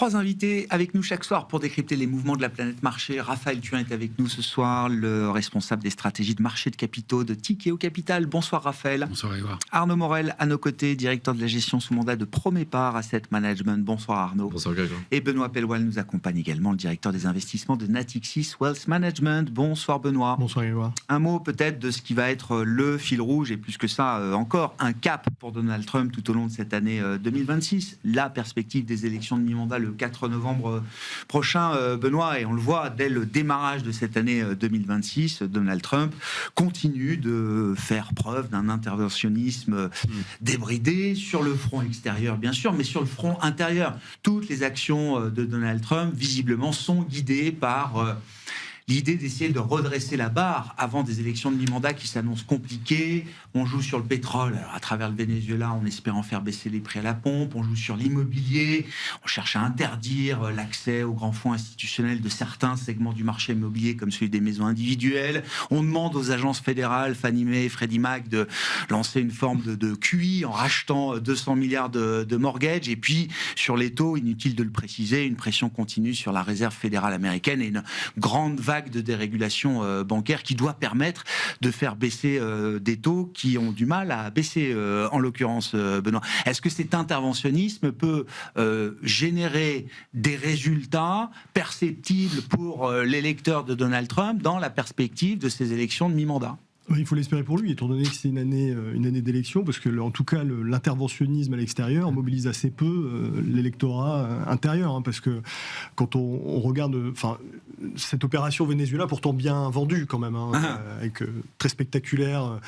Trois invités avec nous chaque soir pour décrypter les mouvements de la planète marché. Raphaël Thuin est avec nous ce soir, le responsable des stratégies de marché de capitaux de Tikehau Capital. Bonsoir Raphaël. Bonsoir Édouard. Arnaud Morel à nos côtés, directeur de la gestion sous mandat de Promépar Asset Management. Bonsoir Arnaud. Bonsoir Grégoire. Et Benoît Pelloual nous accompagne également, le directeur des investissements de Natixis Wealth Management. Bonsoir Benoît. Bonsoir Édouard. Un mot peut-être de ce qui va être le fil rouge et plus que ça encore, un cap pour Donald Trump tout au long de cette année 2026. La perspective des élections de mi-mandat le 4 novembre prochain, Benoît, et on le voit dès le démarrage de cette année 2026, Donald Trump continue de faire preuve d'un interventionnisme débridé sur le front extérieur, bien sûr, mais sur le front intérieur. Toutes les actions de Donald Trump, visiblement, sont guidées par l'idée d'essayer de redresser la barre avant des élections de mi-mandat qui s'annoncent compliquées. On joue sur le pétrole à travers le Venezuela en espérant faire baisser les prix à la pompe. On joue sur l'immobilier. On cherche à interdire l'accès aux grands fonds institutionnels de certains segments du marché immobilier comme celui des maisons individuelles. On demande aux agences fédérales, Fannie Mae et Freddie Mac, de lancer une forme de QE en rachetant 200 milliards de mortgages. Et puis, sur les taux, inutile de le préciser, une pression continue sur la réserve fédérale américaine et une grande vague de dérégulation bancaire qui doit permettre de faire baisser des taux qui ont du mal à baisser, en l'occurrence, Benoît. Est-ce que cet interventionnisme peut générer des résultats perceptibles pour l'électeur de Donald Trump dans la perspective de ces élections de mi-mandat ? Il faut l'espérer pour lui, étant donné que c'est une année d'élection, parce que en tout cas l'interventionnisme à l'extérieur mobilise assez peu l'électorat intérieur, parce que quand on regarde, cette opération Venezuela, pourtant bien vendue quand même, avec très spectaculaire.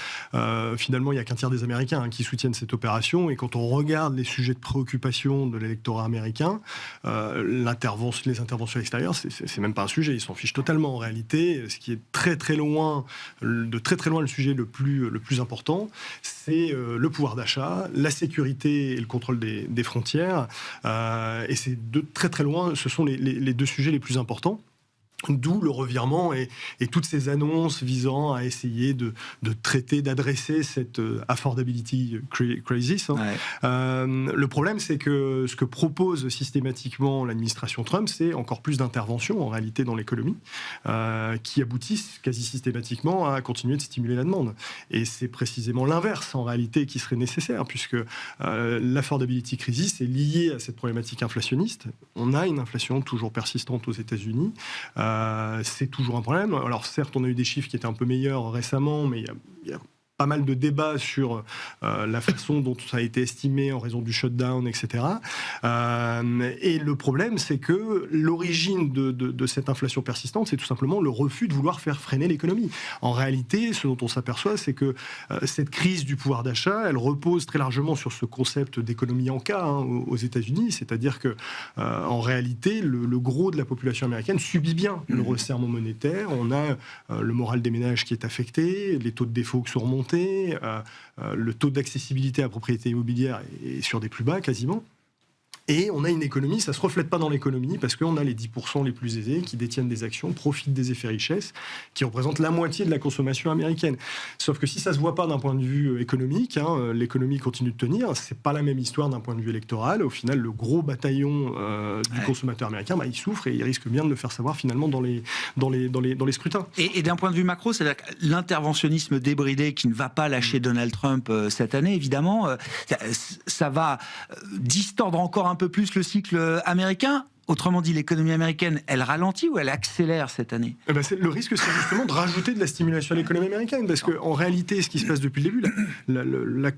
Finalement, il n'y a qu'un tiers des Américains qui soutiennent cette opération, et quand on regarde les sujets de préoccupation de l'électorat américain, les interventions extérieures, c'est même pas un sujet, ils s'en fichent totalement en réalité. Ce qui est très loin le sujet le plus important, c'est le pouvoir d'achat, la sécurité et le contrôle des frontières. Et c'est de très loin, ce sont les deux sujets les plus importants. D'où le revirement et toutes ces annonces visant à essayer de traiter, d'adresser cette affordability crisis. Le problème, c'est que ce que propose systématiquement l'administration Trump, c'est encore plus d'intervention en réalité dans l'économie, qui aboutissent quasi systématiquement à continuer de stimuler la demande. Et c'est précisément l'inverse en réalité qui serait nécessaire, puisque l'affordability crisis est liée à cette problématique inflationniste. On a une inflation toujours persistante aux États-Unis. C'est toujours un problème. Alors certes, on a eu des chiffres qui étaient un peu meilleurs récemment, mais il y a pas mal de débats sur la façon dont ça a été estimé en raison du shutdown, etc. Et le problème, c'est que l'origine de cette inflation persistante, c'est tout simplement le refus de vouloir faire freiner l'économie. En réalité, ce dont on s'aperçoit, c'est que cette crise du pouvoir d'achat, elle repose très largement sur ce concept d'économie en cas aux États-Unis, c'est-à-dire que en réalité, le gros de la population américaine subit bien le resserrement monétaire. On a le moral des ménages qui est affecté, les taux de défaut qui sont remontés, le taux d'accessibilité à la propriété immobilière est sur des plus bas quasiment. Et on a une économie, ça ne se reflète pas dans l'économie, parce qu'on a les 10% les plus aisés qui détiennent des actions, profitent des effets richesses, qui représentent la moitié de la consommation américaine. Sauf que si ça ne se voit pas d'un point de vue économique, l'économie continue de tenir, ce n'est pas la même histoire d'un point de vue électoral. Au final, le gros bataillon du consommateur américain, il souffre et il risque bien de le faire savoir finalement dans les scrutins. Et d'un point de vue macro, c'est-à-dire que l'interventionnisme débridé qui ne va pas lâcher Donald Trump cette année, évidemment, ça va distordre encore un peu plus le cycle américain. Autrement dit, l'économie américaine, elle ralentit ou elle accélère cette année ? Le risque, c'est justement de rajouter de la stimulation à l'économie américaine, parce qu'en réalité, ce qui se passe depuis le début, la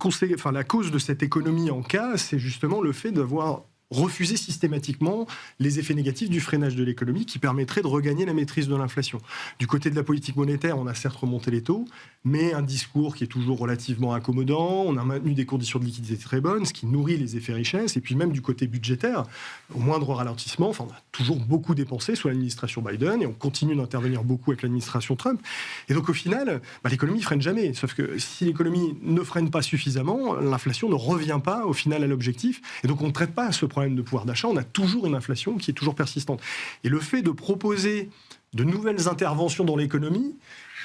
cause de cette économie en cas, c'est justement le fait d'avoir refuser systématiquement les effets négatifs du freinage de l'économie qui permettrait de regagner la maîtrise de l'inflation. Du côté de la politique monétaire, on a certes remonté les taux, mais un discours qui est toujours relativement accommodant, on a maintenu des conditions de liquidité très bonnes, ce qui nourrit les effets richesses, et puis même du côté budgétaire, au moindre ralentissement, on a toujours beaucoup dépensé sous l'administration Biden, et on continue d'intervenir beaucoup avec l'administration Trump. Et donc au final, l'économie ne freine jamais, sauf que si l'économie ne freine pas suffisamment, l'inflation ne revient pas au final à l'objectif, et donc on ne traite pas ce problème de pouvoir d'achat, on a toujours une inflation qui est toujours persistante. Et le fait de proposer de nouvelles interventions dans l'économie,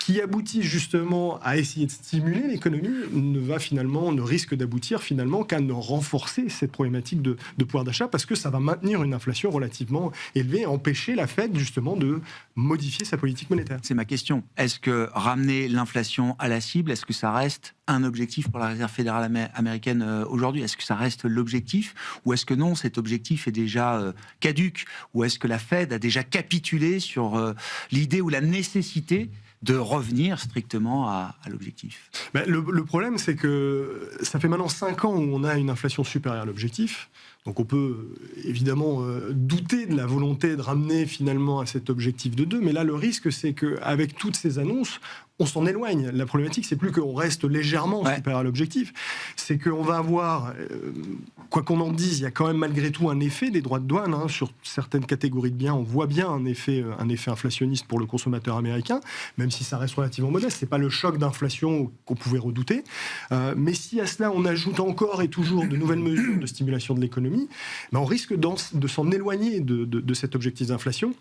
qui aboutit justement à essayer de stimuler l'économie ne risque d'aboutir finalement qu'à ne renforcer cette problématique de pouvoir d'achat, parce que ça va maintenir une inflation relativement élevée et empêcher la Fed justement de modifier sa politique monétaire. C'est ma question. Est-ce que ramener l'inflation à la cible, est-ce que ça reste un objectif pour la Réserve fédérale américaine aujourd'hui? Est-ce que ça reste l'objectif, ou est-ce que non, cet objectif est déjà caduc, ou est-ce que la Fed a déjà capitulé sur l'idée ou la nécessité de revenir strictement à l'objectif? Le problème, c'est que ça fait maintenant 5 ans où on a une inflation supérieure à l'objectif. Donc on peut évidemment douter de la volonté de ramener finalement à cet objectif de 2, mais là le risque, c'est qu'avec toutes ces annonces, on s'en éloigne. La problématique, c'est plus qu'on reste légèrement supérieur à l'objectif, c'est qu'on va avoir, quoi qu'on en dise, il y a quand même malgré tout un effet des droits de douane sur certaines catégories de biens. On voit bien un effet inflationniste pour le consommateur américain, même si ça reste relativement modeste. C'est pas le choc d'inflation qu'on pouvait redouter. Mais si à cela on ajoute encore et toujours de nouvelles mesures de stimulation de l'économie, on risque de s'en éloigner de cet objectif d'inflation.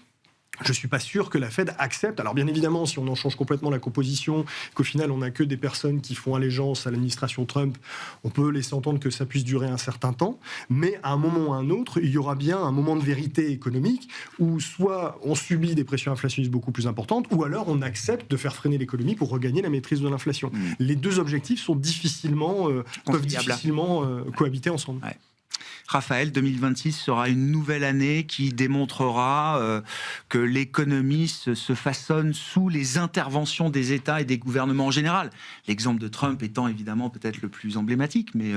Je ne suis pas sûr que la Fed accepte. Alors bien évidemment, si on en change complètement la composition, qu'au final on n'a que des personnes qui font allégeance à l'administration Trump, on peut laisser entendre que ça puisse durer un certain temps. Mais à un moment ou à un autre, il y aura bien un moment de vérité économique où soit on subit des pressions inflationnistes beaucoup plus importantes, ou alors on accepte de faire freiner l'économie pour regagner la maîtrise de l'inflation. Les deux objectifs sont peuvent difficilement cohabiter ensemble. Ouais. Raphaël, 2026 sera une nouvelle année qui démontrera que l'économie se façonne sous les interventions des États et des gouvernements en général. L'exemple de Trump étant évidemment peut-être le plus emblématique, mais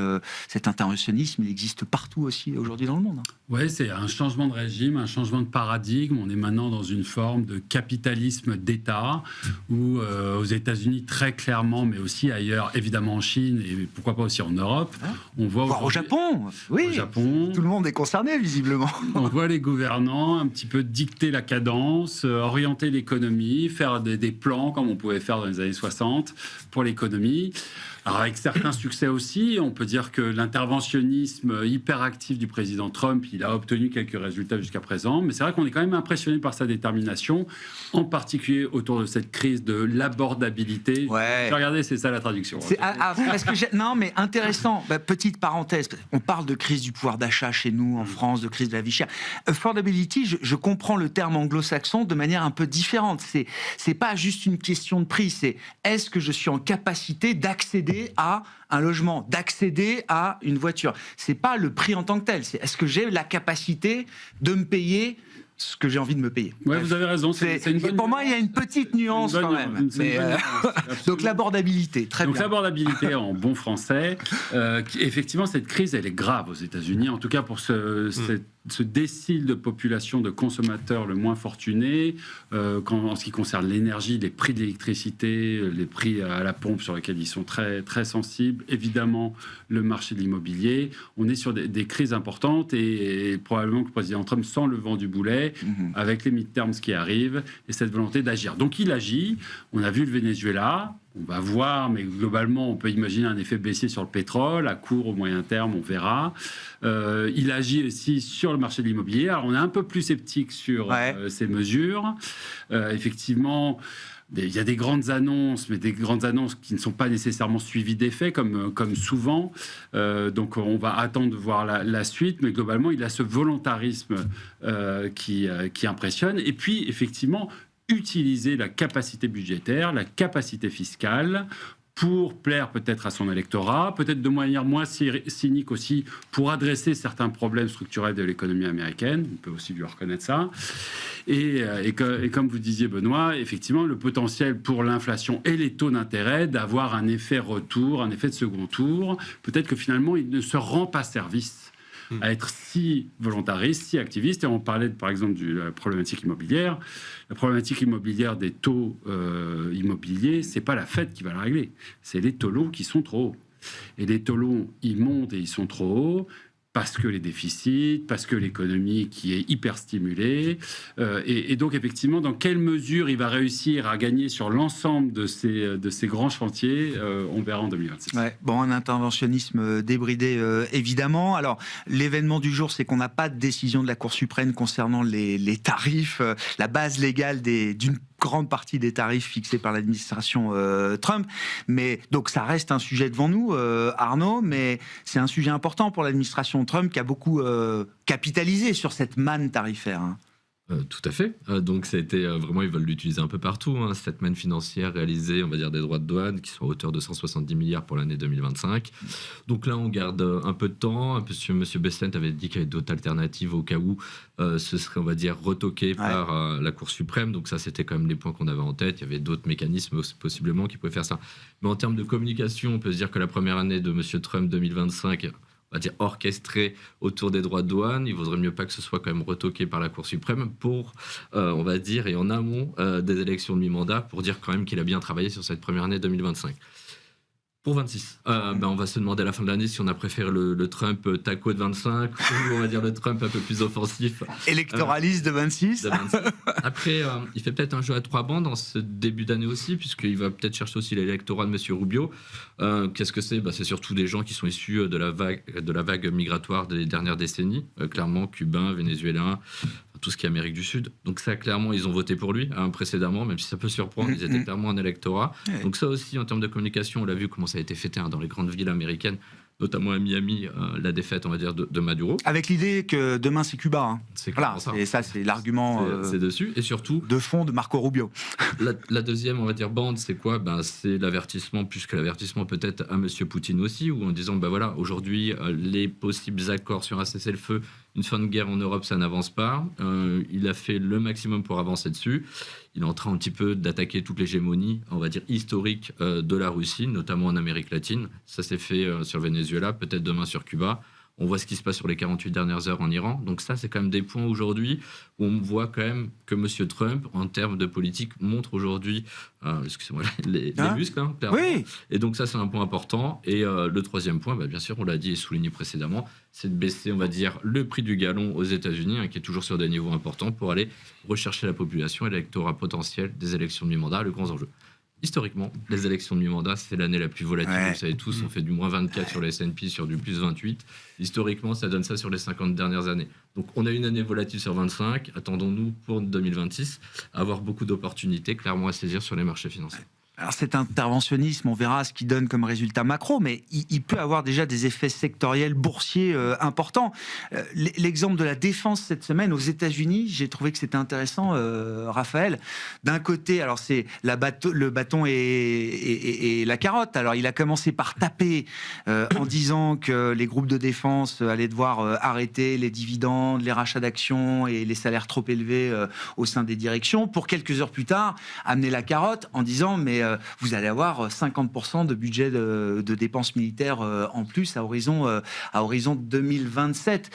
cet interventionnisme, il existe partout aussi aujourd'hui dans le monde. Oui, c'est un changement de régime, un changement de paradigme. On est maintenant dans une forme de capitalisme d'État où aux États-Unis très clairement, mais aussi ailleurs, évidemment en Chine et pourquoi pas aussi en Europe, on voit au Japon, oui. Au Japon, tout le monde est concerné visiblement. On voit les gouvernants un petit peu dicter la cadence, orienter l'économie, faire des plans comme on pouvait faire dans les années 60 pour l'économie. Alors avec certains succès aussi, on peut dire que l'interventionnisme hyperactif du président Trump, il a obtenu quelques résultats jusqu'à présent, mais c'est vrai qu'on est quand même impressionné par sa détermination, en particulier autour de cette crise de l'abordabilité. Ouais. Regardez, c'est ça la traduction. Non, mais intéressant. Petite parenthèse, on parle de crise du pouvoir d'achat chez nous en France, de crise de la vie chère. Affordability, je comprends le terme anglo-saxon de manière un peu différente. C'est pas juste une question de prix, c'est est-ce que je suis en capacité d'accéder à un logement, d'accéder à une voiture. C'est pas le prix en tant que tel, c'est est-ce que j'ai la capacité de me payer ce que j'ai envie de me payer. Oui, vous avez raison. C'est une bonne pour moi, il y a une petite nuance quand même. Donc l'abordabilité, très bien. Donc l'abordabilité en bon français. Effectivement, cette crise, elle est grave aux États-Unis, en tout cas pour ce décile de population de consommateurs le moins fortunés, en ce qui concerne l'énergie, les prix de l'électricité, les prix à la pompe sur lesquels ils sont très, très sensibles, évidemment le marché de l'immobilier. On est sur des crises importantes et probablement que le président Trump sent le vent du boulet avec les midterms qui arrivent et cette volonté d'agir. Donc il agit. On a vu le Venezuela. On va voir, mais globalement, on peut imaginer un effet baissier sur le pétrole. À court, au moyen terme, on verra. Il agit aussi sur le marché de l'immobilier. Alors, on est un peu plus sceptique sur ces mesures. Effectivement, il y a des grandes annonces, mais des grandes annonces qui ne sont pas nécessairement suivies d'effets, comme souvent. Donc, on va attendre de voir la suite. Mais globalement, il a ce volontarisme qui impressionne. Et puis, effectivement, utiliser la capacité budgétaire, la capacité fiscale pour plaire peut-être à son électorat, peut-être de manière moins cynique aussi pour adresser certains problèmes structurels de l'économie américaine. On peut aussi lui reconnaître ça. Et comme vous disiez, Benoît, effectivement, le potentiel pour l'inflation et les taux d'intérêt d'avoir un effet retour, un effet de second tour. Peut-être que finalement, il ne se rend pas service à être si volontariste, si activiste. Et on parlait, par exemple, de la problématique immobilière. La problématique immobilière des taux immobiliers, c'est pas la Fed qui va la régler. C'est les taux longs qui sont trop hauts. Et les taux longs, ils montent et ils sont trop hauts parce que les déficits, parce que l'économie qui est hyper stimulée. Et donc, effectivement, dans quelle mesure il va réussir à gagner sur l'ensemble de ces grands chantiers, on verra en 2026. Ouais, bon, un interventionnisme débridé, évidemment. Alors, l'événement du jour, c'est qu'on n'a pas de décision de la Cour suprême concernant les tarifs, la base légale d'une grande partie des tarifs fixés par l'administration Trump. Mais donc ça reste un sujet devant nous, Arnaud, mais c'est un sujet important pour l'administration Trump qui a beaucoup capitalisé sur cette manne tarifaire. Hein. Tout à fait. Donc ça a été vraiment, ils veulent l'utiliser un peu partout. Hein, cette manne financière réalisée, on va dire, des droits de douane qui sont à hauteur de 170 milliards pour l'année 2025. Donc là, on garde un peu de temps. Monsieur Besant avait dit qu'il y avait d'autres alternatives au cas où ce serait, on va dire, retoqué par la Cour suprême. Donc ça, c'était quand même les points qu'on avait en tête. Il y avait d'autres mécanismes possiblement qui pouvaient faire ça. Mais en termes de communication, on peut se dire que la première année de Monsieur Trump 2025... on va dire orchestré autour des droits de douane, il vaudrait mieux pas que ce soit quand même retoqué par la Cour suprême pour, on va dire, et en amont des élections de mi-mandat, pour dire quand même qu'il a bien travaillé sur cette première année 2025. Pour 26, on va se demander à la fin de l'année si on a préféré le Trump taco de 25 ou on va dire le Trump un peu plus offensif. Électoraliste de 26. Après, il fait peut-être un jeu à 3 bandes dans ce début d'année aussi, puisqu'il va peut-être chercher aussi l'électorat de M. Rubio. Qu'est-ce que c'est ? C'est surtout des gens qui sont issus de la vague migratoire des dernières décennies, clairement cubains, vénézuéliens, tout ce qui est Amérique du Sud. Donc ça, clairement, ils ont voté pour lui précédemment, même si ça peut surprendre, ils étaient clairement un électorat. Donc ça aussi, en termes de communication, on l'a vu comment ça a été fêté dans les grandes villes américaines, notamment à Miami, la défaite, on va dire, de Maduro. Avec l'idée que demain, c'est Cuba. Hein. C'est voilà, ça. Et ça, c'est l'argument c'est dessus. Et surtout, de fond de Marco Rubio. La deuxième, on va dire, bande, c'est quoi ? C'est l'avertissement, plus que l'avertissement peut-être à M. Poutine aussi, où en disant, voilà, aujourd'hui, les possibles accords sur un cessez-le-feu, une fin de guerre en Europe, ça n'avance pas. Il a fait le maximum pour avancer dessus. Il est en train un petit peu d'attaquer toute l'hégémonie, on va dire, historique de la Russie, notamment en Amérique latine. Ça s'est fait sur le Venezuela, peut-être demain sur Cuba. On voit ce qui se passe sur les 48 dernières heures en Iran. Donc ça, c'est quand même des points aujourd'hui où on voit quand même que M. Trump, en termes de politique, montre aujourd'hui excusez-moi, les muscles, hein, clairement. Oui. Et donc ça, c'est un point important. Et le troisième point, bien sûr, on l'a dit et souligné précédemment, c'est de baisser, on va dire, le prix du gallon aux États-Unis, qui est toujours sur des niveaux importants, pour aller rechercher la population et l'électorat potentiel des élections de mi-mandat, le grand enjeu. Historiquement, les élections de mi-mandat, c'est l'année la plus volatile. Vous savez tous, on fait du moins 24 sur le S&P, sur du plus 28. Historiquement, ça donne ça sur les 50 dernières années. Donc, on a une année volatile sur 25. Attendons-nous pour 2026 à avoir beaucoup d'opportunités clairement à saisir sur les marchés financiers. Alors cet interventionnisme, on verra ce qu'il donne comme résultat macro, mais il peut avoir déjà des effets sectoriels boursiers importants. L'exemple de la défense cette semaine aux États-Unis, j'ai trouvé que c'était intéressant, Raphaël. D'un côté, alors c'est le bâton et la carotte. Alors il a commencé par taper en disant que les groupes de défense allaient devoir arrêter les dividendes, les rachats d'actions et les salaires trop élevés au sein des directions, pour quelques heures plus tard amener la carotte en disant mais vous allez avoir 50% de budget de dépenses militaires en plus à horizon 2027.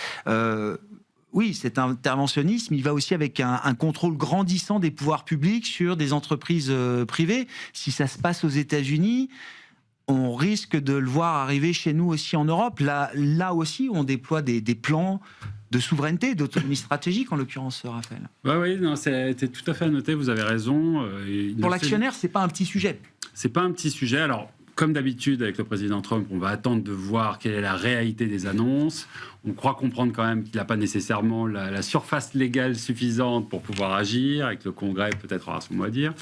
Oui, cet interventionnisme, il va aussi avec un contrôle grandissant des pouvoirs publics sur des entreprises privées. Si ça se passe aux États-Unis, on risque de le voir arriver chez nous aussi en Europe. Là aussi, on déploie des plans de souveraineté, d'autonomie stratégique, en l'occurrence, Raphaël. Oui, c'était tout à fait à noter, vous avez raison. Pour l'actionnaire, c'est pas un petit sujet. C'est pas un petit sujet. Alors, comme d'habitude avec le président Trump, on va attendre de voir quelle est la réalité des annonces. On croit comprendre quand même qu'il n'a pas nécessairement la surface légale suffisante pour pouvoir agir, avec le Congrès peut-être aura son mot à dire.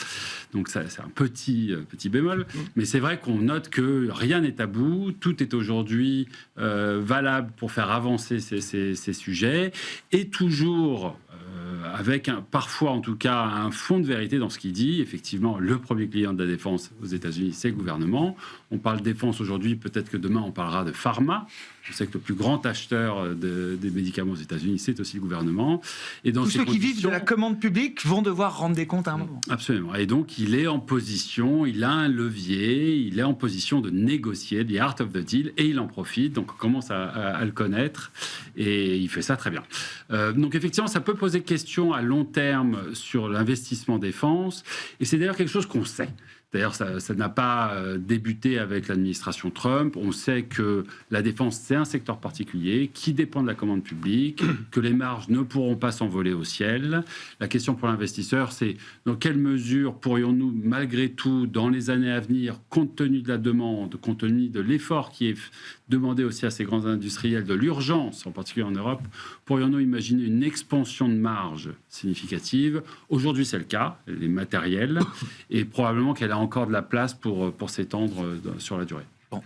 Donc ça, c'est un petit bémol. Mais c'est vrai qu'on note que rien n'est tabou, tout est aujourd'hui valable pour faire avancer ces sujets, et toujours avec parfois en tout cas un fond de vérité dans ce qu'il dit. Effectivement, le premier client de la défense aux États-Unis, c'est le gouvernement. On parle défense aujourd'hui, peut-être que demain on parlera de pharma. Je sais que le plus grand acheteur des médicaments aux États-Unis, c'est aussi le gouvernement. Et dans tous ceux qui vivent de la commande publique vont devoir rendre des comptes à un moment. Absolument. Et donc, il est en position, il a un levier, il est en position de négocier, the art of the deal, et il en profite. Donc, on commence à le connaître, et il fait ça très bien. Donc, effectivement, ça peut poser question à long terme sur l'investissement défense, et c'est d'ailleurs quelque chose qu'on sait. D'ailleurs, ça n'a pas débuté avec l'administration Trump. On sait que la défense, c'est un secteur particulier qui dépend de la commande publique, que les marges ne pourront pas s'envoler au ciel. La question pour l'investisseur, c'est dans quelle mesure pourrions-nous, malgré tout, dans les années à venir, compte tenu de la demande, compte tenu de l'effort qui est demandé aussi à ces grands industriels, de l'urgence, en particulier en Europe, pourrions-nous imaginer une expansion de de marge significative. Aujourd'hui, c'est le cas, elle est matérielle, et probablement qu'elle a encore de la place pour s'étendre sur la durée. Bon.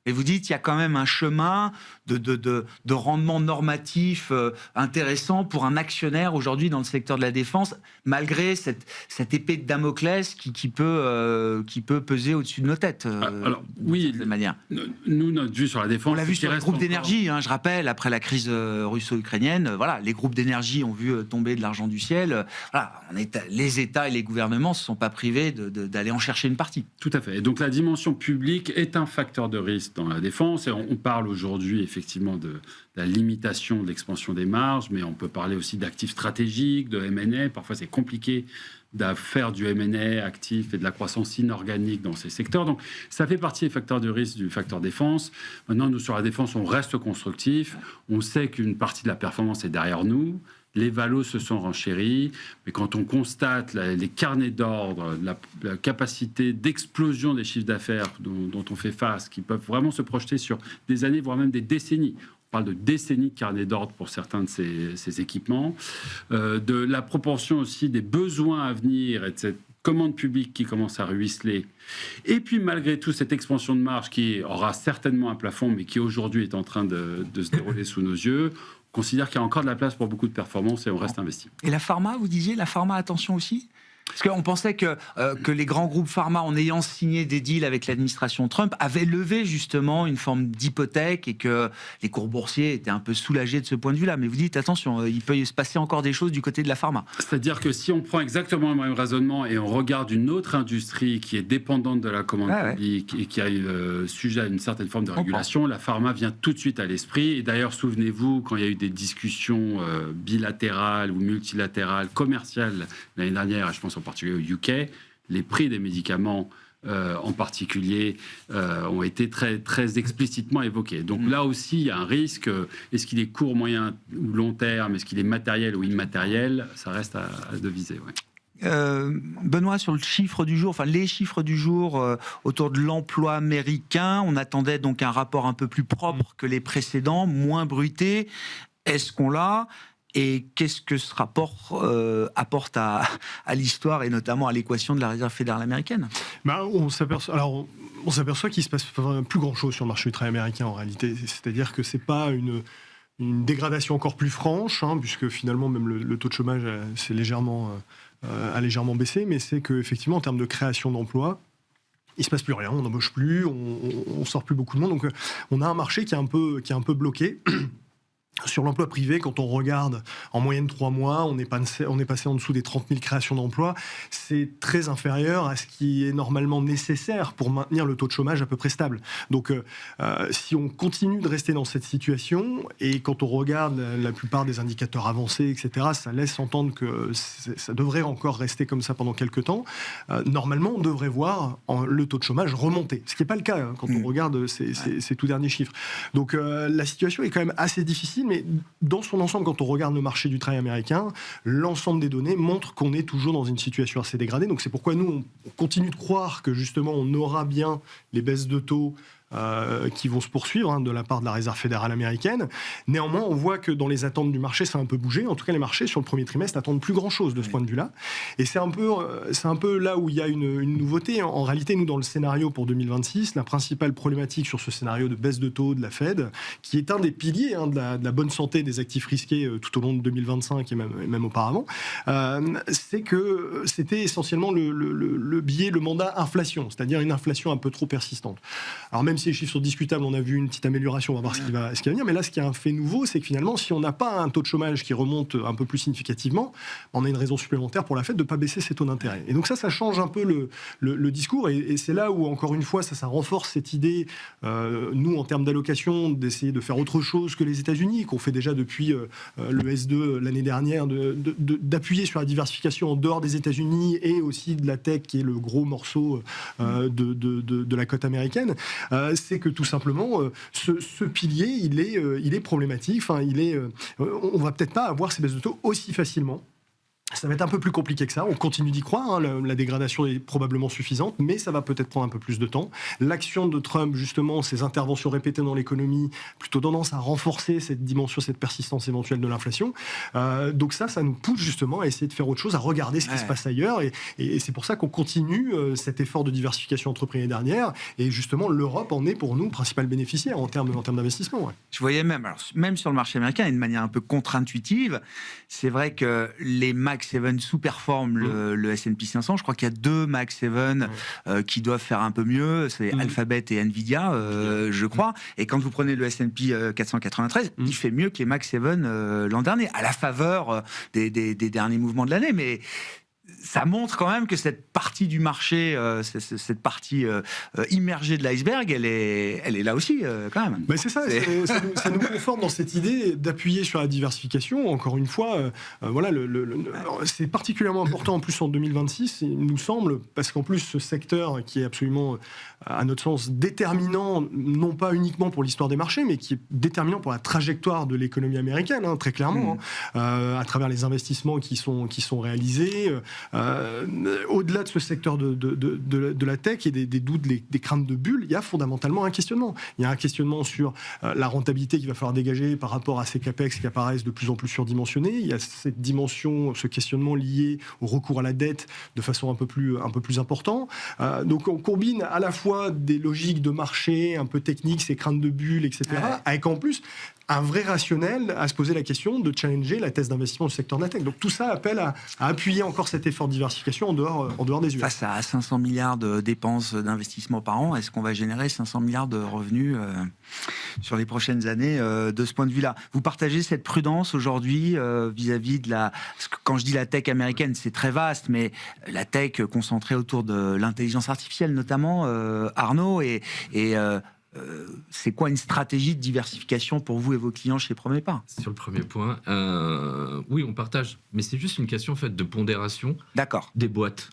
Et vous dites qu'il y a quand même un chemin de rendement normatif intéressant pour un actionnaire aujourd'hui dans le secteur de la défense, malgré cette épée de Damoclès qui peut peser au-dessus de nos têtes. Alors, oui, de manière. Nous, notre vue sur la défense... On l'a vu sur les groupes d'énergie, je rappelle, après la crise russo-ukrainienne, les groupes d'énergie ont vu tomber de l'argent du ciel. Les États et les gouvernements ne se sont pas privés d'aller en chercher une partie. Tout à fait. Et donc la dimension publique est un facteur de risque dans la défense. Et on parle aujourd'hui effectivement de la limitation de l'expansion des marges, mais on peut parler aussi d'actifs stratégiques, de M&A. Parfois, c'est compliqué de faire du M&A actif et de la croissance inorganique dans ces secteurs. Donc, ça fait partie des facteurs de risque du facteur défense. Maintenant, nous, sur la défense, on reste constructif. On sait qu'une partie de la performance est derrière nous. Les valos se sont renchéris, mais quand on constate les carnets d'ordre, la capacité d'explosion des chiffres d'affaires dont on fait face, qui peuvent vraiment se projeter sur des années, voire même des décennies. On parle de décennies de carnets d'ordre pour certains de ces équipements, de la proportion aussi des besoins à venir et de cette commande publique qui commence à ruisseler. Et puis, malgré tout, cette expansion de marge qui aura certainement un plafond, mais qui aujourd'hui est en train de se dérouler sous nos yeux, on considère qu'il y a encore de la place pour beaucoup de performances et on reste investi. Et la pharma, vous disiez, la pharma, attention aussi ? Parce qu'on pensait que les grands groupes pharma, en ayant signé des deals avec l'administration Trump, avaient levé justement une forme d'hypothèque et que les cours boursiers étaient un peu soulagés de ce point de vue-là. Mais vous dites, attention, il peut se passer encore des choses du côté de la pharma. C'est-à-dire que si on prend exactement le même raisonnement et on regarde une autre industrie qui est dépendante de la commande publique et qui a sujet à une certaine forme de régulation, la pharma vient tout de suite à l'esprit. Et d'ailleurs, souvenez-vous, quand il y a eu des discussions bilatérales ou multilatérales, commerciales l'année dernière, et je pense en particulier au UK, les prix des médicaments en particulier ont été très, très explicitement évoqués. Donc là aussi, il y a un risque. Est-ce qu'il est court, moyen ou long terme? Est-ce qu'il est matériel ou immatériel? Ça reste à deviser, Benoît, sur le chiffre du jour, les chiffres du jour autour de l'emploi américain, on attendait donc un rapport un peu plus propre que les précédents, moins bruité. Est-ce qu'on l'a? Et qu'est-ce que ce rapport apporte à l'histoire et notamment à l'équation de la Réserve fédérale américaine? On s'aperçoit qu'il se passe plus grand-chose sur le marché du travail américain en réalité. C'est-à-dire que c'est pas une dégradation encore plus franche, puisque finalement même le taux de chômage a légèrement baissé, mais c'est qu'effectivement en termes de création d'emplois, il se passe plus rien, on n'embauche plus, on sort plus beaucoup de monde. Donc on a un marché qui est un peu bloqué. Sur l'emploi privé, quand on regarde en moyenne 3 mois, on est passé en dessous des 30 000 créations d'emplois. C'est très inférieur à ce qui est normalement nécessaire pour maintenir le taux de chômage à peu près stable. Donc, si on continue de rester dans cette situation, et quand on regarde la plupart des indicateurs avancés, etc., ça laisse entendre que ça devrait encore rester comme ça pendant quelques temps. Normalement, on devrait voir le taux de chômage remonter, ce qui n'est pas le cas quand on regarde ces tout derniers chiffres. Donc, la situation est quand même assez difficile, mais dans son ensemble, quand on regarde le marché du travail américain, l'ensemble des données montre qu'on est toujours dans une situation assez dégradée. Donc c'est pourquoi nous, on continue de croire que justement on aura bien les baisses de taux qui vont se poursuivre de la part de la Réserve fédérale américaine. Néanmoins, on voit que dans les attentes du marché, ça a un peu bougé. En tout cas, les marchés, sur le premier trimestre, n'attendent plus grand-chose de ce point de vue-là. Et c'est un peu là où il y a une nouveauté. En réalité, nous, dans le scénario pour 2026, la principale problématique sur ce scénario de baisse de taux de la Fed, qui est un des piliers de la bonne santé des actifs risqués tout au long de 2025 et même auparavant, c'est que c'était essentiellement le mandat inflation, c'est-à-dire une inflation un peu trop persistante. Alors même si les chiffres sont discutables, on a vu une petite amélioration, on va voir ce qui va venir. Mais là, ce qui est un fait nouveau, c'est que finalement, si on n'a pas un taux de chômage qui remonte un peu plus significativement, on a une raison supplémentaire pour la Fed de ne pas baisser ses taux d'intérêt. Et donc ça change un peu le discours. Et c'est là où, encore une fois, ça renforce cette idée, nous, en termes d'allocation, d'essayer de faire autre chose que les États-Unis, qu'on fait déjà depuis le S2 l'année dernière, d'appuyer sur la diversification en dehors des États-Unis et aussi de la tech, qui est le gros morceau de la cote américaine. C'est que tout simplement, ce pilier, il est problématique. On va peut-être pas avoir ces baisses de taux aussi facilement Ça va être un peu plus compliqué que ça. On continue d'y croire. La dégradation est probablement suffisante, mais ça va peut-être prendre un peu plus de temps. L'action de Trump, justement, ses interventions répétées dans l'économie, plutôt tendance à renforcer cette dimension, cette persistance éventuelle de l'inflation. Donc ça nous pousse justement à essayer de faire autre chose, à regarder ce qui se passe ailleurs. Et c'est pour ça qu'on continue cet effort de diversification entreprise l'année dernière. Et justement, l'Europe en est pour nous principal bénéficiaire en termes d'investissement. Ouais. Je voyais même sur le marché américain, et de manière un peu contre-intuitive, c'est vrai que les Mag 7 sous-performent le S&P 500. Je crois qu'il y a 2 Mag 7 qui doivent faire un peu mieux. C'est Alphabet et Nvidia, je crois. Et quand vous prenez le S&P 493, il fait mieux que les Mag 7 l'an dernier, à la faveur des derniers mouvements de l'année. Mais ça montre quand même que cette partie du marché, cette partie immergée de l'iceberg, elle est là aussi, quand même. Ben c'est ça, ça nous conforte dans cette idée d'appuyer sur la diversification. Encore une fois, voilà, c'est particulièrement important en plus en 2026, il nous semble, parce qu'en plus, ce secteur qui est absolument, à notre sens, déterminant, non pas uniquement pour l'histoire des marchés, mais qui est déterminant pour la trajectoire de l'économie américaine, très clairement, à travers les investissements qui sont réalisés. Au-delà de ce secteur de la tech et des doutes, des craintes de bulles, il y a fondamentalement un questionnement. Il y a un questionnement sur la rentabilité qu'il va falloir dégager par rapport à ces capex qui apparaissent de plus en plus surdimensionnés. Il y a cette dimension, ce questionnement lié au recours à la dette de façon un peu plus important. Donc on combine à la fois des logiques de marché un peu techniques, ces craintes de bulles, etc., avec en plus un vrai rationnel à se poser la question de challenger la thèse d'investissement du secteur de la tech. Donc tout ça appelle à appuyer encore cet effort de diversification en dehors des US. Face à 500 milliards de dépenses d'investissement par an, est-ce qu'on va générer 500 milliards de revenus sur les prochaines années de ce point de vue-là? Vous partagez cette prudence aujourd'hui vis-à-vis de la... Parce que quand je dis la tech américaine, c'est très vaste, mais la tech concentrée autour de l'intelligence artificielle notamment, Arnaud, et c'est quoi une stratégie de diversification pour vous et vos clients chez Premier Pas? Sur le premier point, oui, on partage, mais c'est juste une question en fait de pondération. D'accord. Des boîtes,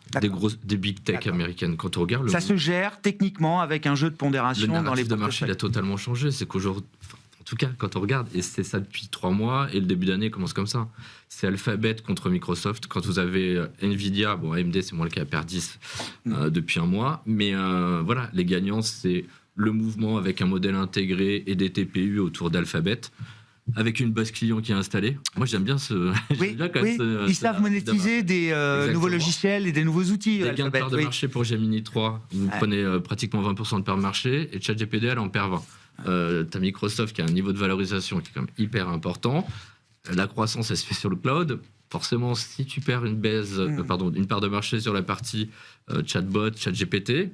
des big tech américaines. Quand on regarde, ça se gère techniquement avec un jeu de pondération dans les narratif de marché, il a totalement changé. C'est qu'aujourd'hui, en tout cas, quand on regarde, et c'est ça depuis 3 mois, et le début d'année commence comme ça. C'est Alphabet contre Microsoft. Quand vous avez Nvidia, bon, AMD, c'est moins le cas, perd 10 depuis un mois, mais voilà, les gagnants, c'est le mouvement avec un modèle intégré et des TPU autour d'Alphabet, avec une base client qui est installée. Moi, j'aime bien ils savent monétiser des nouveaux logiciels et des nouveaux outils. Des gains de part de marché pour Gemini 3, vous prenez pratiquement 20% de part de marché, et ChatGPT, elle en perd 20. T'as Microsoft qui a un niveau de valorisation qui est quand même hyper important. La croissance, elle se fait sur le cloud. Forcément, si tu perds une part de marché sur la partie chatbot, ChatGPT,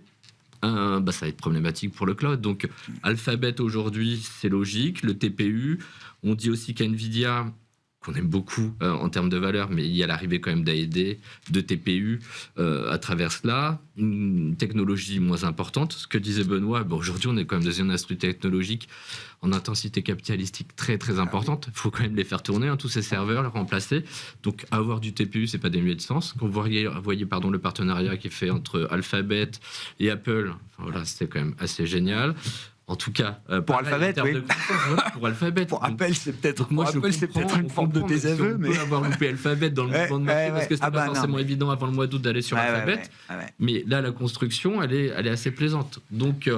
ça va être problématique pour le cloud. Donc, Alphabet aujourd'hui, c'est logique. Le TPU, on dit aussi qu'NVIDIA, qu'on aime beaucoup en termes de valeur, mais il y a l'arrivée quand même d'AMD, de TPU à travers cela. Une technologie moins importante. Ce que disait Benoît, aujourd'hui, on est quand même dans une industrie technologique en intensité capitalistique très, très importante. Il faut quand même les faire tourner, tous ces serveurs, les remplacer. Donc, avoir du TPU, c'est pas dénué de sens. Quand vous voyez le partenariat qui est fait entre Alphabet et Apple, voilà, c'était quand même assez génial. En tout cas, pour Alphabet, oui. Pour Alphabet. Pour Apple, c'est peut-être une forme de désaveu. Mais on peut avoir loupé Alphabet dans le mouvement de marché parce que c'est pas forcément évident avant le mois d'août d'aller sur Alphabet. Mais là, la construction, elle est assez plaisante. Donc,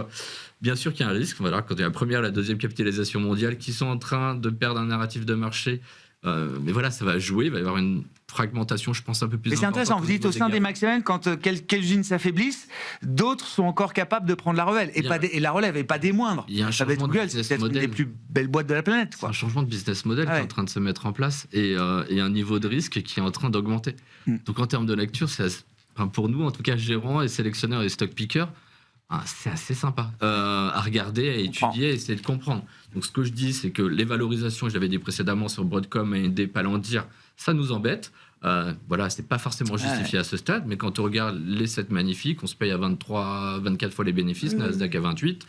bien sûr qu'il y a un risque. Voilà, quand il y a la première, la deuxième capitalisation mondiale qui sont en train de perdre un narratif de marché. Mais voilà, ça va jouer. Il va y avoir une fragmentation, je pense, un peu plus importante. Mais c'est intéressant, vous dites au sein des Mag 7, quand quelques-unes s'affaiblissent, d'autres sont encore capables de prendre la relève. Et la relève n'est pas des moindres. Il y a un changement Google, c'est peut-être une des plus belles boîtes de la planète. C'est un changement de business model qui est en train de se mettre en place et un niveau de risque qui est en train d'augmenter. Donc en termes de lecture, pour nous, en tout cas, gérants et sélectionneurs et stock pickers, c'est assez sympa à regarder, à étudier, à essayer de comprendre. Donc ce que je dis, c'est que les valorisations, je l'avais dit précédemment sur Broadcom et AMD, Palantir, ça nous embête. Voilà, c'est pas forcément justifié à ce stade, mais quand on regarde les 7 magnifiques, on se paye à 24 fois les bénéfices, Nasdaq à 28,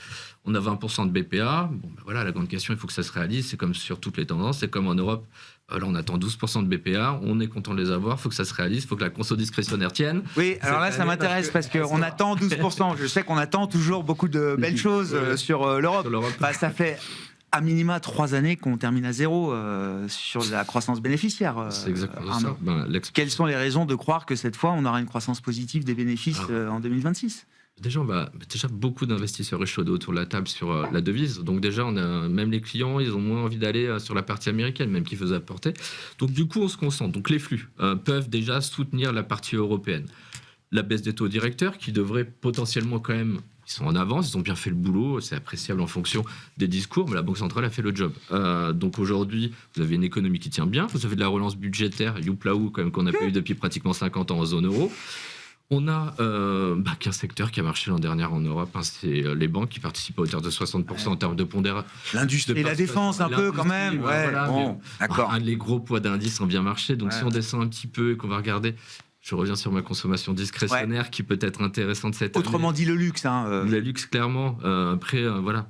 on a 20% de BPA. Bon, voilà, la grande question, il faut que ça se réalise. C'est comme sur toutes les tendances, c'est comme en Europe. Là, on attend 12% de BPA, on est content de les avoir, il faut que ça se réalise, il faut que la conso discrétionnaire tienne. Oui, alors là, ça m'intéresse parce qu'on attend 12%. Je sais qu'on attend toujours beaucoup de belles choses sur l'Europe. Ça fait à minima 3 années qu'on termine à zéro sur la croissance bénéficiaire. C'est exactement Arnaud. ça. Quelles sont les raisons de croire que cette fois, on aura une croissance positive des bénéfices en 2026 ? Déjà, beaucoup d'investisseurs échaudés autour de la table sur la devise. Donc déjà, même les clients, ils ont moins envie d'aller sur la partie américaine, même qu'ils faisaient apporter. Donc du coup, on se concentre. Donc les flux peuvent déjà soutenir la partie européenne. La baisse des taux directeurs qui devrait potentiellement quand même... Ils sont en avance, ils ont bien fait le boulot, c'est appréciable en fonction des discours, mais la Banque centrale a fait le job. Donc aujourd'hui, vous avez une économie qui tient bien, vous avez de la relance budgétaire, youplaou, quand même, qu'on n'a pas eu depuis pratiquement 50 ans en zone euro. On a qu'un secteur qui a marché l'an dernier en Europe, c'est les banques qui participent à hauteur de 60% en termes de pondération. L'industrie et la défense, un peu quand même. D'accord. Les gros poids d'indices ont bien marché, donc si on descend un petit peu et qu'on va regarder... Je reviens sur ma consommation discrétionnaire qui peut être intéressante cette année. Autrement dit, le luxe. Le luxe, clairement. Après,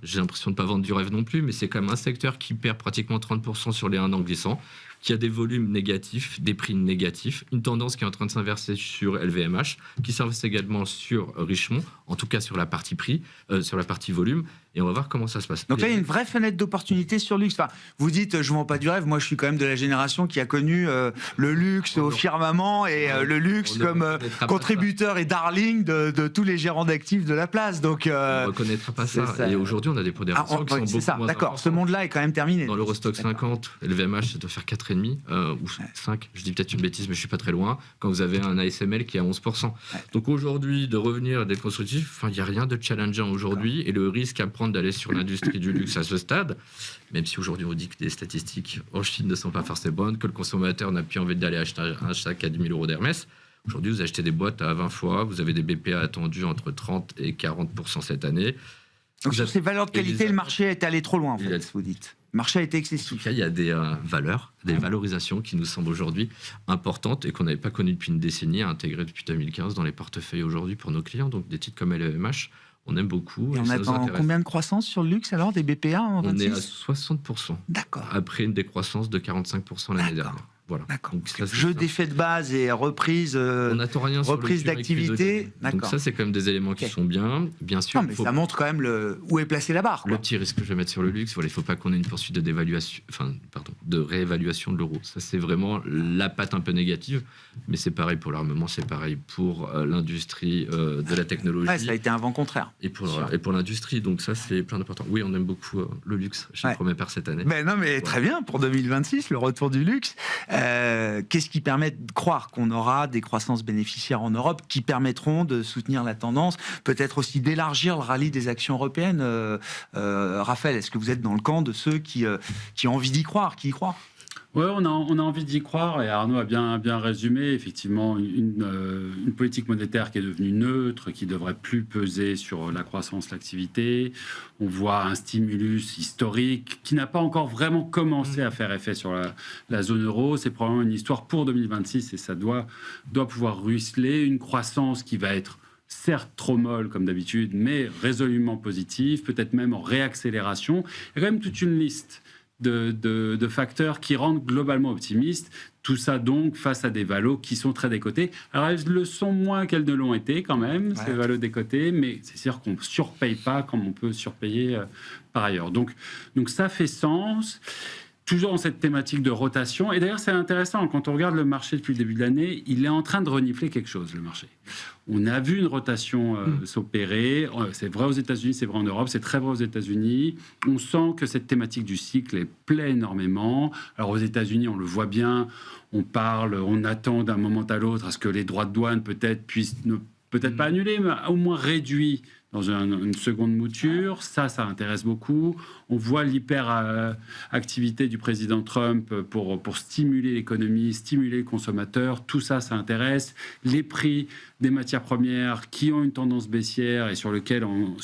j'ai l'impression de ne pas vendre du rêve non plus, mais c'est quand même un secteur qui perd pratiquement 30% sur les 1 an glissants, qui a des volumes négatifs, des prix négatifs, une tendance qui est en train de s'inverser sur LVMH, qui s'inverse également sur Richemont, en tout cas sur la partie prix, sur la partie volume, et on va voir comment ça se passe. Donc là, il y a une vraie fenêtre d'opportunité sur le luxe. Enfin, vous dites, je ne vends pas du rêve, moi je suis quand même de la génération qui a connu le luxe au firmament et le luxe comme contributeur et darling de tous les gérants d'actifs de la place. Donc, on ne reconnaîtra pas ça. Et aujourd'hui, on a des pondérations qui sont beaucoup moins D'accord, importantes. ce monde-là est quand même terminé. Dans l'Eurostock 50, LVMH, ça doit faire 4,5 ou 5. Je dis peut-être une bêtise, mais je ne suis pas très loin. Quand vous avez un ASML qui est à 11%. Donc aujourd'hui, de revenir à des constructifs, il n'y a rien de challengeant aujourd'hui. Et le risque à prendre d'aller sur l'industrie du luxe à ce stade, même si aujourd'hui on dit que les statistiques en Chine ne sont pas forcément bonnes, que le consommateur n'a plus envie d'aller acheter un sac à 10 000 euros d'Hermès. Aujourd'hui, vous achetez des boîtes à 20 fois, vous avez des BPA attendus entre 30 et 40% cette année. Donc sur ces valeurs de qualité, le marché est allé trop loin, en fait, vous dites. Le marché a été excessif. En tout cas, il y a des valeurs, des valorisations qui nous semblent aujourd'hui importantes et qu'on n'avait pas connues depuis une décennie, à intégrer depuis 2015 dans les portefeuilles aujourd'hui pour nos clients. Donc des titres comme LVMH, on aime beaucoup. Et on attend combien de croissance sur le luxe alors, des BPA en 26 ? On est à 60%. D'accord. Après une décroissance de 45% l'année dernière. Voilà. D'accord. Donc, ça, jeu d'effet de base et reprise, on n'attend rien reprise d'activité. Donc ça, c'est quand même des éléments qui sont bien. Bien sûr, non, mais ça montre quand même où est placée la barre. Le petit risque que je vais mettre sur le luxe, il ne faut pas qu'on ait une poursuite de réévaluation de l'euro. Ça, c'est vraiment la patte un peu négative. Mais c'est pareil pour l'armement, c'est pareil pour l'industrie de la technologie. Ouais, ça a été un vent contraire. Et pour l'industrie. Donc ça, c'est plein d'important. Oui, on aime beaucoup le luxe chez Promet par cette année. Mais très bien, pour 2026, le retour du luxe. Qu'est-ce qui permet de croire qu'on aura des croissances bénéficiaires en Europe qui permettront de soutenir la tendance, peut-être aussi d'élargir le rallye des actions européennes. Raphaël, est-ce que vous êtes dans le camp de ceux qui ont envie d'y croire, qui y croient ? Oui, on a envie d'y croire, et Arnaud a bien résumé, effectivement, une politique monétaire qui est devenue neutre, qui ne devrait plus peser sur la croissance, l'activité. On voit un stimulus historique qui n'a pas encore vraiment commencé à faire effet sur la zone euro. C'est probablement une histoire pour 2026, et ça doit pouvoir ruisseler. Une croissance qui va être certes trop molle comme d'habitude, mais résolument positive, peut-être même en réaccélération. Il y a quand même toute une liste de facteurs qui rendent globalement optimistes. Tout ça donc face à des valos qui sont très décotés. Alors elles le sont moins qu'elles ne l'ont été quand même, ces valos décotés, mais c'est sûr qu'on ne surpaye pas comme on peut surpayer par ailleurs. Donc ça fait sens. Toujours dans cette thématique de rotation. Et d'ailleurs, c'est intéressant, quand on regarde le marché depuis le début de l'année, il est en train de renifler quelque chose, le marché. On a vu une rotation s'opérer. C'est vrai aux États-Unis, c'est vrai en Europe, c'est très vrai aux États-Unis. On sent que cette thématique du cycle plaît énormément. Alors aux États-Unis, on le voit bien, on attend d'un moment à l'autre à ce que les droits de douane puissent peut-être pas annulés, mais au moins réduits dans une seconde mouture. Ça intéresse beaucoup. On voit l'hyper-activité du président Trump pour stimuler l'économie, stimuler le consommateur. Tout ça intéresse. Les prix des matières premières qui ont une tendance baissière et sur lesquels on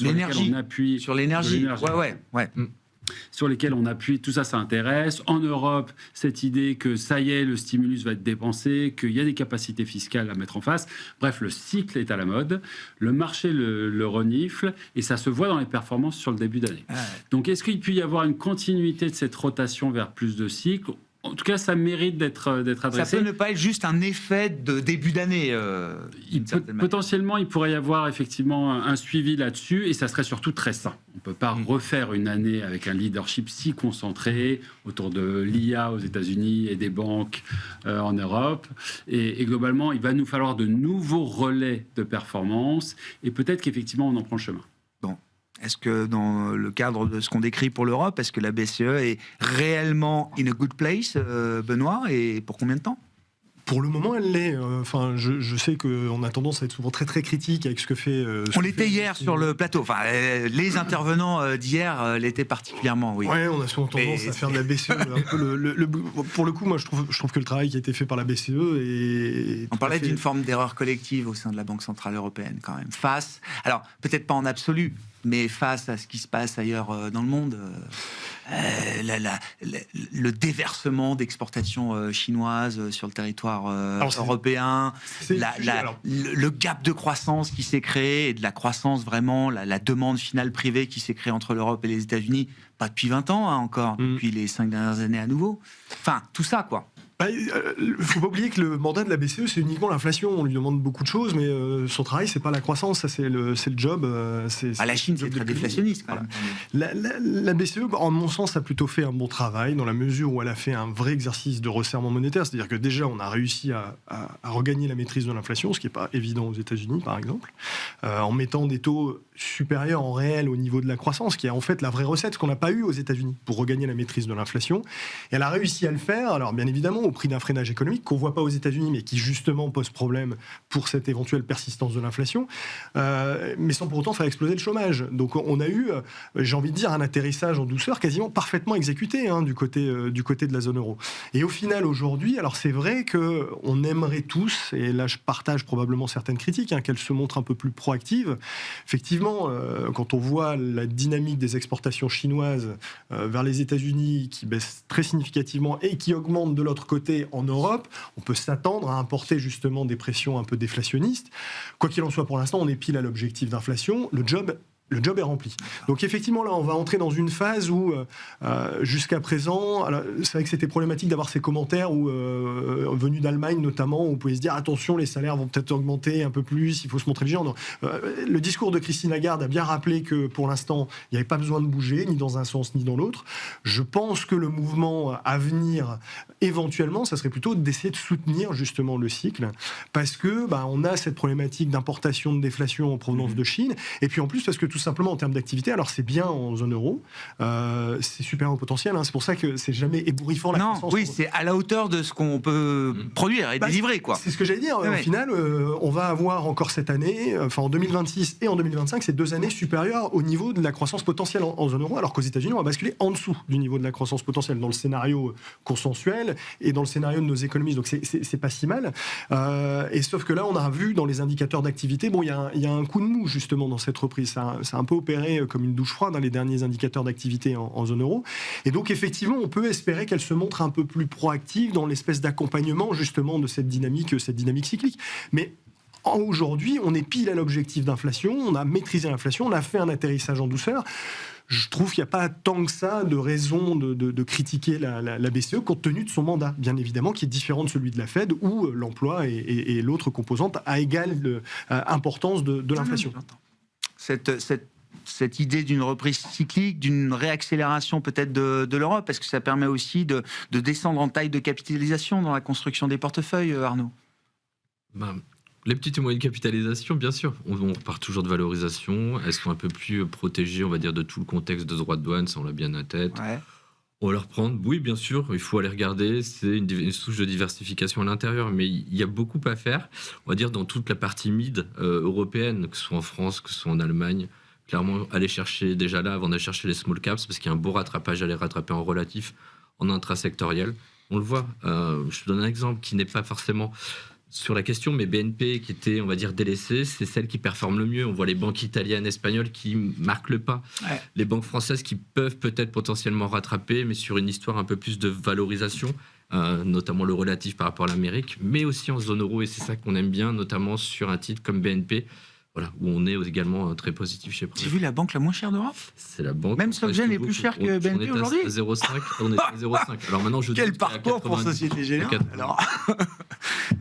appuie. Sur l'énergie. Ouais. Sur lesquels on appuie, tout ça intéresse. En Europe, cette idée que ça y est, le stimulus va être dépensé, qu'il y a des capacités fiscales à mettre en face. Bref, le cycle est à la mode, le marché le renifle, et ça se voit dans les performances sur le début d'année. Donc, est-ce qu'il peut y avoir une continuité de cette rotation vers plus de cycles ? En tout cas, ça mérite d'être adressé. Ça peut ne pas être juste un effet de début d'année. Potentiellement, il pourrait y avoir effectivement un suivi là-dessus, et ça serait surtout très sain. On peut pas refaire une année avec un leadership si concentré autour de l'IA aux États-Unis et des banques en Europe. Et globalement, il va nous falloir de nouveaux relais de performance et peut-être qu'effectivement, on en prend le chemin. Bon. Est-ce que dans le cadre de ce qu'on décrit pour l'Europe, est-ce que la BCE est réellement in a good place, Benoît, et pour combien de temps ? Pour le moment, elle l'est. Enfin, je sais qu'on a tendance à être souvent très très critique avec ce que fait. On l'était hier sur le plateau. Enfin, les intervenants d'hier l'étaient particulièrement, oui. Ouais, on a souvent tendance à faire de la BCE. Un peu pour le coup, moi, je trouve que le travail qui a été fait par la BCE est. On parlait d'une forme d'erreur collective au sein de la Banque centrale européenne, quand même. Face, alors peut-être pas en absolu, mais face à ce qui se passe ailleurs dans le monde. Le déversement d'exportations chinoises sur le territoire européen, le gap de croissance qui s'est créé, et de la croissance vraiment, la demande finale privée qui s'est créée entre l'Europe et les États-Unis, pas depuis 20 ans encore, depuis les 5 dernières années à nouveau. Enfin, tout ça, quoi. Il ne faut pas oublier que le mandat de la BCE, c'est uniquement l'inflation. On lui demande beaucoup de choses, mais son travail, c'est pas la croissance, ça c'est le job. La Chine, c'est très déflationniste, quand même. La BCE, en mon sens, a plutôt fait un bon travail, dans la mesure où elle a fait un vrai exercice de resserrement monétaire. C'est-à-dire que déjà, on a réussi à regagner la maîtrise de l'inflation, ce qui n'est pas évident aux États-Unis, par exemple, en mettant des taux supérieurs en réel au niveau de la croissance, qui est en fait la vraie recette, ce qu'on n'a pas eu aux États-Unis pour regagner la maîtrise de l'inflation. Et elle a réussi à le faire, alors bien évidemment, au prix d'un freinage économique qu'on ne voit pas aux États-Unis, mais qui justement pose problème pour cette éventuelle persistance de l'inflation, mais sans pour autant faire exploser le chômage. Donc on a eu, j'ai envie de dire, un atterrissage en douceur quasiment parfaitement exécuté du côté de la zone euro. Et au final, aujourd'hui, alors c'est vrai qu'on aimerait tous, et là je partage probablement certaines critiques, qu'elle se montre un peu plus proactive. Effectivement, quand on voit la dynamique des exportations chinoises vers les États-Unis qui baisse très significativement et qui augmente de l'autre côté en Europe, on peut s'attendre à importer justement des pressions un peu déflationnistes. Quoi qu'il en soit, pour l'instant, on est pile à l'objectif d'inflation. Le job est rempli. Donc effectivement, là, on va entrer dans une phase où, jusqu'à présent, c'est vrai que c'était problématique d'avoir ces commentaires venus d'Allemagne notamment, où on pouvait se dire attention, les salaires vont peut-être augmenter un peu plus, il faut se montrer vigilant. Non. Le discours de Christine Lagarde a bien rappelé que pour l'instant, il n'y avait pas besoin de bouger, ni dans un sens ni dans l'autre. Je pense que le mouvement à venir, éventuellement, ça serait plutôt d'essayer de soutenir justement le cycle, parce que on a cette problématique d'importation, de déflation en provenance de Chine, et puis en plus parce que tout simplement en termes d'activité, alors c'est bien en zone euro, c'est super au potentiel, c'est pour ça que c'est jamais ébouriffant la croissance. Oui, c'est à la hauteur de ce qu'on peut produire et délivrer, quoi. C'est ce que j'allais dire. Au final, on va avoir encore cette année, en 2026 et en 2025, c'est 2 années supérieures au niveau de la croissance potentielle en zone euro, alors qu'aux États-Unis, on va basculer en dessous du niveau de la croissance potentielle dans le scénario consensuel et dans le scénario de nos économistes. Donc c'est pas si mal. Et sauf que là, on a vu dans les indicateurs d'activité, il y a un coup de mou justement dans cette reprise. C'est un peu opéré comme une douche froide dans les derniers indicateurs d'activité en zone euro. Et donc, effectivement, on peut espérer qu'elle se montre un peu plus proactive dans l'espèce d'accompagnement, justement, de cette dynamique cyclique. Mais aujourd'hui, on est pile à l'objectif d'inflation, on a maîtrisé l'inflation, on a fait un atterrissage en douceur. Je trouve qu'il n'y a pas tant que ça de raison de critiquer la BCE compte tenu de son mandat, bien évidemment, qui est différent de celui de la Fed, où l'emploi est l'autre composante à égale importance de l'inflation. Cette idée d'une reprise cyclique, d'une réaccélération peut-être de l'Europe, parce que ça permet aussi de descendre en taille de capitalisation dans la construction des portefeuilles, Arnaud. Les petites et moyennes capitalisations, bien sûr. On repart toujours de valorisation. Elles sont un peu plus protégées, on va dire, de tout le contexte de droits de douane, ça on l'a bien à tête. Ouais. On va leur prendre, oui, bien sûr, il faut aller regarder. C'est une souche de diversification à l'intérieur, mais il y a beaucoup à faire. On va dire dans toute la partie mid européenne, que ce soit en France, que ce soit en Allemagne. Clairement, aller chercher déjà là, avant d'aller chercher les small caps, parce qu'il y a un beau rattrapage à les rattraper en relatif, en intrasectoriel. On le voit. Je te donne un exemple qui n'est pas forcément sur la question, mais BNP, qui était, on va dire, délaissée, c'est celle qui performe le mieux. On voit les banques italiennes, espagnoles qui marquent le pas. Ouais. Les banques françaises qui peuvent peut-être potentiellement rattraper, mais sur une histoire un peu plus de valorisation, notamment le relatif par rapport à l'Amérique, mais aussi en zone euro, et c'est ça qu'on aime bien, notamment sur un titre comme BNP, Voilà, où on est également très positif chez J'ai vu la banque la moins chère d'Europe. C'est la banque. Même SocGen est plus cher que BNP aujourd'hui. On est à 0,5. On est à 0,5. Alors maintenant, je Quel doute qu'à parcours pour 90. Société Générale. À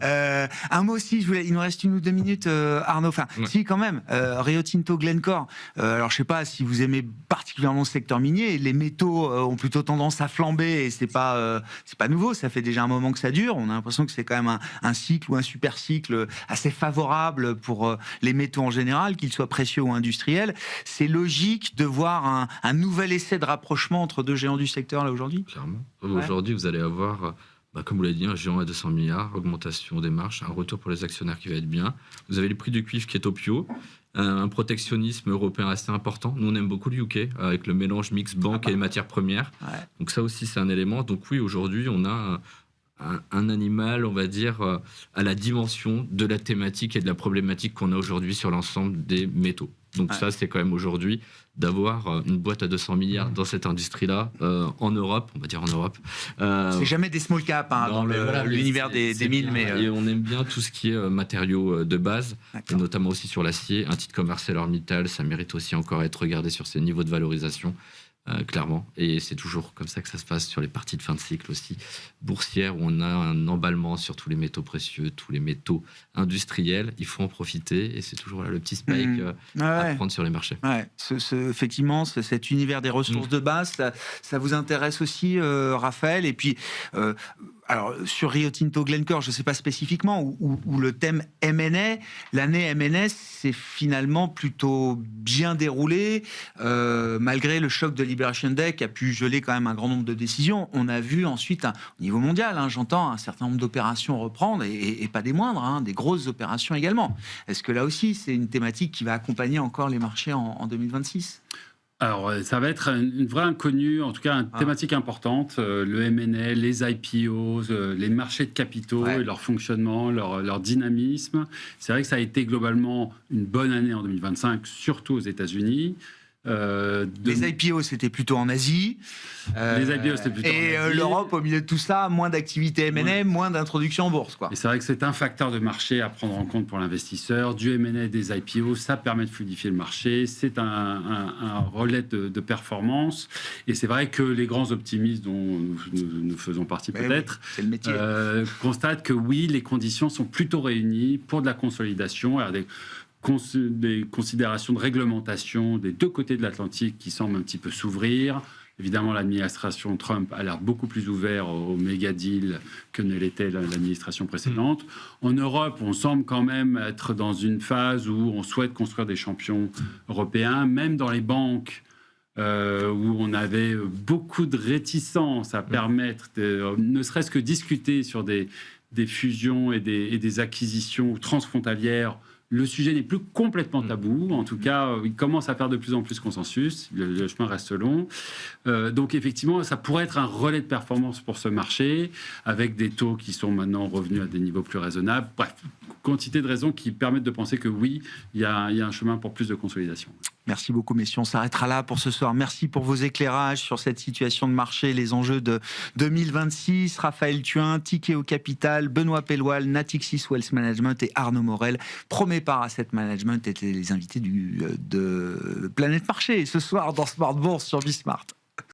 Alors, un mot aussi, il nous reste 1 ou 2 minutes, Arnaud. Enfin, Ouais. si quand même, Rio Tinto, Glencore. Alors, je sais pas si vous aimez particulièrement le secteur minier. Les métaux ont plutôt tendance à flamber et c'est pas nouveau. Ça fait déjà un moment que ça dure. On a l'impression que c'est quand même un cycle ou un super cycle assez favorable pour les métaux en général, qu'ils soient précieux ou industriels. C'est logique de voir un nouvel essai de rapprochement entre deux géants du secteur là aujourd'hui. Clairement. Ouais. Aujourd'hui, vous allez avoir, comme vous l'avez dit, un géant à 200 milliards, augmentation des marges, un retour pour les actionnaires qui va être bien. Vous avez le prix du cuivre qui est au plus haut, un protectionnisme européen assez important. Nous, on aime beaucoup le UK, avec le mélange mix banque et matières premières. Ouais. Donc ça aussi, c'est un élément. Donc oui, aujourd'hui, on a un animal, on va dire, à la dimension de la thématique et de la problématique qu'on a aujourd'hui sur l'ensemble des métaux. Donc Ouais. ça, c'est quand même aujourd'hui d'avoir une boîte à 200 milliards dans cette industrie-là, en Europe, on va dire en Europe. C'est jamais des small caps Non, dans mais voilà, l'univers c'est des mines, bien. mais Et on aime bien tout ce qui est matériaux de base, et d'accord. notamment aussi sur l'acier. Un titre comme ArcelorMittal, ça mérite aussi encore à être regardé sur ses niveaux de valorisation. Clairement, et c'est toujours comme ça que ça se passe sur les parties de fin de cycle aussi boursières, où on a un emballement sur tous les métaux précieux, tous les métaux industriels. Il faut en profiter, et c'est toujours là le petit spike à Ouais. prendre sur les marchés. Ouais, effectivement, cet univers des ressources de base, ça vous intéresse aussi, Raphaël. Et puis, alors sur Rio Tinto, Glencore, je ne sais pas spécifiquement, où le thème M&A, l'année M&A s'est finalement plutôt bien déroulée, malgré le choc de Liberation Day qui a pu geler quand même un grand nombre de décisions. On a vu ensuite, au niveau mondial, j'entends, un certain nombre d'opérations reprendre, et pas des moindres, des grosses opérations également. Est-ce que là aussi, c'est une thématique qui va accompagner encore les marchés en 2026 ? Alors, ça va être une vraie inconnue, en tout cas une thématique importante. Le M&A, les IPOs, les marchés de capitaux et leur fonctionnement, leur dynamisme. C'est vrai que ça a été globalement une bonne année en 2025, surtout aux États-Unis. Les IPO, c'était plutôt en Asie. Les IPO, c'était plutôt et en Asie. l'Europe, au milieu de tout ça, moins d'activité M&A, moins d'introduction en bourse, quoi. Et c'est vrai que c'est un facteur de marché à prendre en compte pour l'investisseur. Du M&A, des IPO, ça permet de fluidifier le marché. C'est un relais de performance. Et c'est vrai que les grands optimistes dont nous faisons partie peut-être, oui, c'est le métier. constatent que oui, les conditions sont plutôt réunies pour de la consolidation. Alors, des considérations de réglementation des deux côtés de l'Atlantique qui semblent un petit peu s'ouvrir. Évidemment, l'administration Trump a l'air beaucoup plus ouverte aux méga deals que ne l'était l'administration précédente. En Europe, on semble quand même être dans une phase où on souhaite construire des champions européens, même dans les banques. Où on avait beaucoup de réticence à permettre, ne serait-ce que discuter sur des fusions et des acquisitions transfrontalières. Le sujet n'est plus complètement tabou. En tout cas, il commence à faire de plus en plus consensus. Le chemin reste long. Donc, effectivement, ça pourrait être un relais de performance pour ce marché, avec des taux qui sont maintenant revenus à des niveaux plus raisonnables. Bref, quantité de raisons qui permettent de penser que oui, il y a un chemin pour plus de consolidation. Merci beaucoup, messieurs. On s'arrêtera là pour ce soir. Merci pour vos éclairages sur cette situation de marché, les enjeux de 2026. Raphaël Thuin, Tikeo Capital, Benoît Pelloual, Natixis Wealth Management et Arnaud Morel, Promépar Asset Management étaient les invités de Planète Marché ce soir dans Smart Bourse sur Bismart.